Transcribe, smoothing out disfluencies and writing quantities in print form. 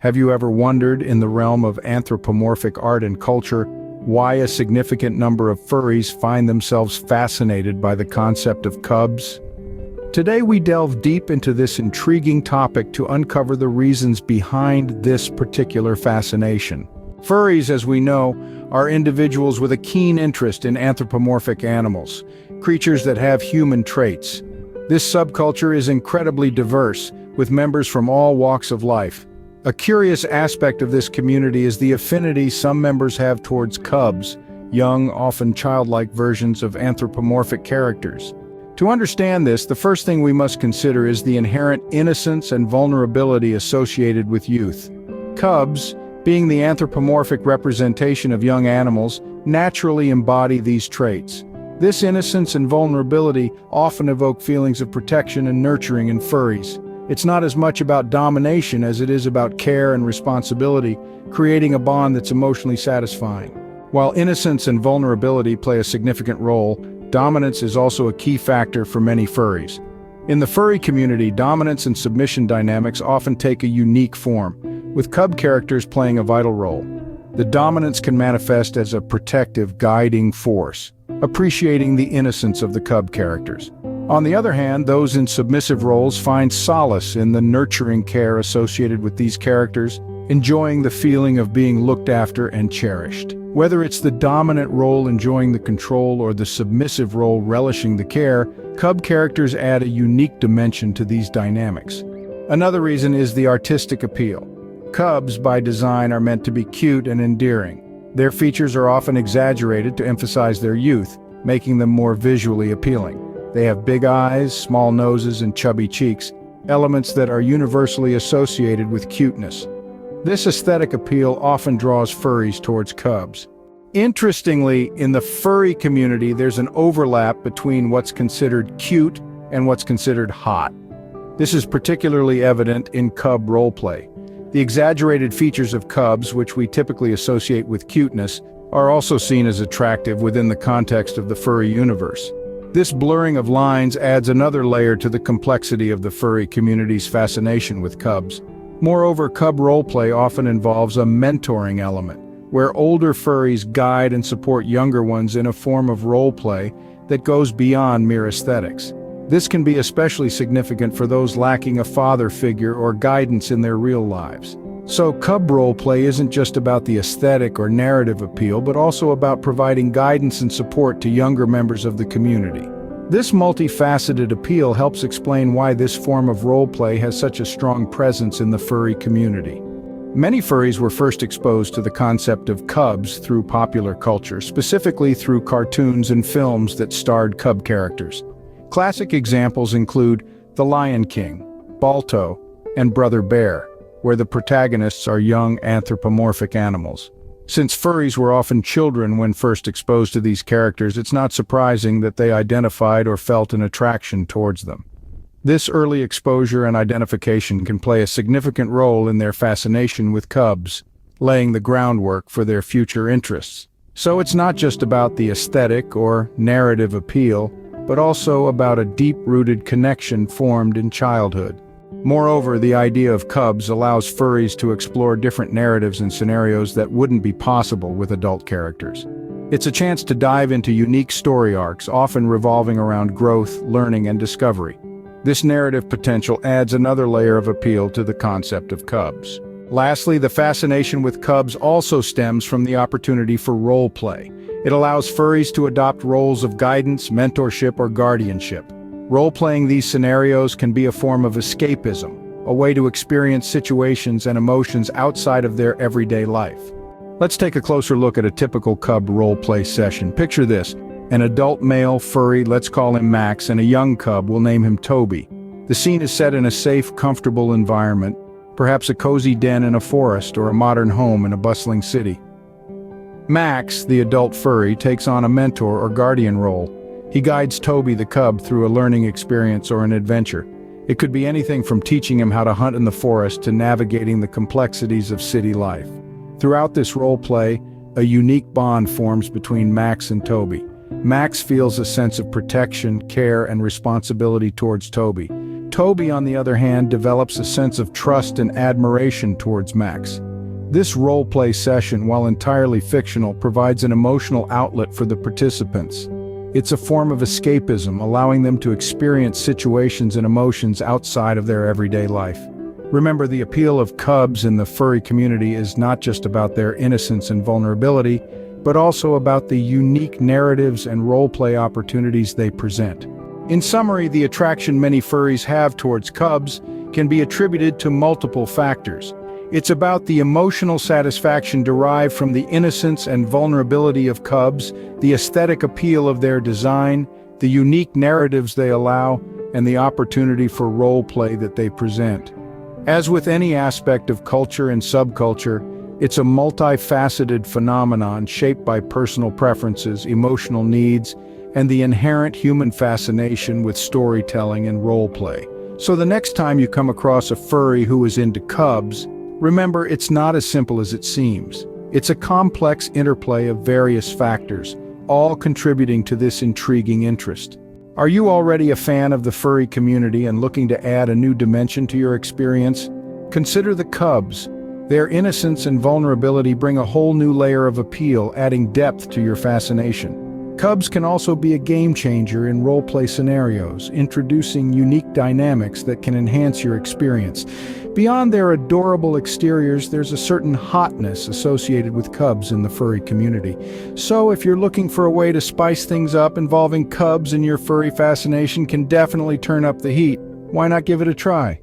Have you ever wondered, in the realm of anthropomorphic art and culture, why a significant number of furries find themselves fascinated by the concept of cubs? Today we delve deep into this intriguing topic to uncover the reasons behind this particular fascination. Furries, as we know, are individuals with a keen interest in anthropomorphic animals, creatures that have human traits. This subculture is incredibly diverse, with members from all walks of life. A curious aspect of this community is the affinity some members have towards cubs, young, often childlike versions of anthropomorphic characters. To understand this, the first thing we must consider is the inherent innocence and vulnerability associated with youth. Cubs, being the anthropomorphic representation of young animals, naturally embody these traits. This innocence and vulnerability often evoke feelings of protection and nurturing in furries. It's not as much about domination as it is about care and responsibility, creating a bond that's emotionally satisfying. While innocence and vulnerability play a significant role, dominance is also a key factor for many furries. In the furry community, dominance and submission dynamics often take a unique form, with cub characters playing a vital role. The dominance can manifest as a protective, guiding force, appreciating the innocence of the cub characters. On the other hand, those in submissive roles find solace in the nurturing care associated with these characters, enjoying the feeling of being looked after and cherished. Whether it's the dominant role enjoying the control or the submissive role relishing the care, cub characters add a unique dimension to these dynamics. Another reason is the artistic appeal. Cubs, by design, are meant to be cute and endearing. Their features are often exaggerated to emphasize their youth, making them more visually appealing. They have big eyes, small noses, and chubby cheeks, elements that are universally associated with cuteness. This aesthetic appeal often draws furries towards cubs. Interestingly, in the furry community, there's an overlap between what's considered cute and what's considered hot. This is particularly evident in cub roleplay. The exaggerated features of cubs, which we typically associate with cuteness, are also seen as attractive within the context of the furry universe. This blurring of lines adds another layer to the complexity of the furry community's fascination with cubs. Moreover, cub roleplay often involves a mentoring element, where older furries guide and support younger ones in a form of roleplay that goes beyond mere aesthetics. This can be especially significant for those lacking a father figure or guidance in their real lives. So cub roleplay isn't just about the aesthetic or narrative appeal, but also about providing guidance and support to younger members of the community. This multifaceted appeal helps explain why this form of roleplay has such a strong presence in the furry community. Many furries were first exposed to the concept of cubs through popular culture, specifically through cartoons and films that starred cub characters. Classic examples include The Lion King, Balto, and Brother Bear, where the protagonists are young anthropomorphic animals. Since furries were often children when first exposed to these characters, it's not surprising that they identified or felt an attraction towards them. This early exposure and identification can play a significant role in their fascination with cubs, laying the groundwork for their future interests. So it's not just about the aesthetic or narrative appeal, but also about a deep-rooted connection formed in childhood. Moreover, the idea of cubs allows furries to explore different narratives and scenarios that wouldn't be possible with adult characters. It's a chance to dive into unique story arcs, often revolving around growth, learning, and discovery. This narrative potential adds another layer of appeal to the concept of cubs. Lastly, the fascination with cubs also stems from the opportunity for role play. It allows furries to adopt roles of guidance, mentorship, or guardianship. Role-playing these scenarios can be a form of escapism, a way to experience situations and emotions outside of their everyday life. Let's take a closer look at a typical cub role-play session. Picture this: an adult male furry, let's call him Max, and a young cub, we'll name him Toby. The scene is set in a safe, comfortable environment, perhaps a cozy den in a forest or a modern home in a bustling city. Max, the adult furry, takes on a mentor or guardian role. He guides Toby the cub through a learning experience or an adventure. It could be anything from teaching him how to hunt in the forest to navigating the complexities of city life. Throughout this role play, a unique bond forms between Max and Toby. Max feels a sense of protection, care, and responsibility towards Toby. Toby, on the other hand, develops a sense of trust and admiration towards Max. This role-play session, while entirely fictional, provides an emotional outlet for the participants. It's a form of escapism, allowing them to experience situations and emotions outside of their everyday life. Remember, the appeal of cubs in the furry community is not just about their innocence and vulnerability, but also about the unique narratives and role-play opportunities they present. In summary, the attraction many furries have towards cubs can be attributed to multiple factors. It's about the emotional satisfaction derived from the innocence and vulnerability of cubs, the aesthetic appeal of their design, the unique narratives they allow, and the opportunity for role play that they present. As with any aspect of culture and subculture, it's a multifaceted phenomenon shaped by personal preferences, emotional needs, and the inherent human fascination with storytelling and role play. So the next time you come across a furry who is into cubs, remember, it's not as simple as it seems. It's a complex interplay of various factors, all contributing to this intriguing interest. Are you already a fan of the furry community and looking to add a new dimension to your experience? Consider the cubs. Their innocence and vulnerability bring a whole new layer of appeal, adding depth to your fascination. Cubs can also be a game changer in role-play scenarios, introducing unique dynamics that can enhance your experience. Beyond their adorable exteriors, there's a certain hotness associated with cubs in the furry community. So if you're looking for a way to spice things up, involving cubs in your furry fascination can definitely turn up the heat. Why not give it a try?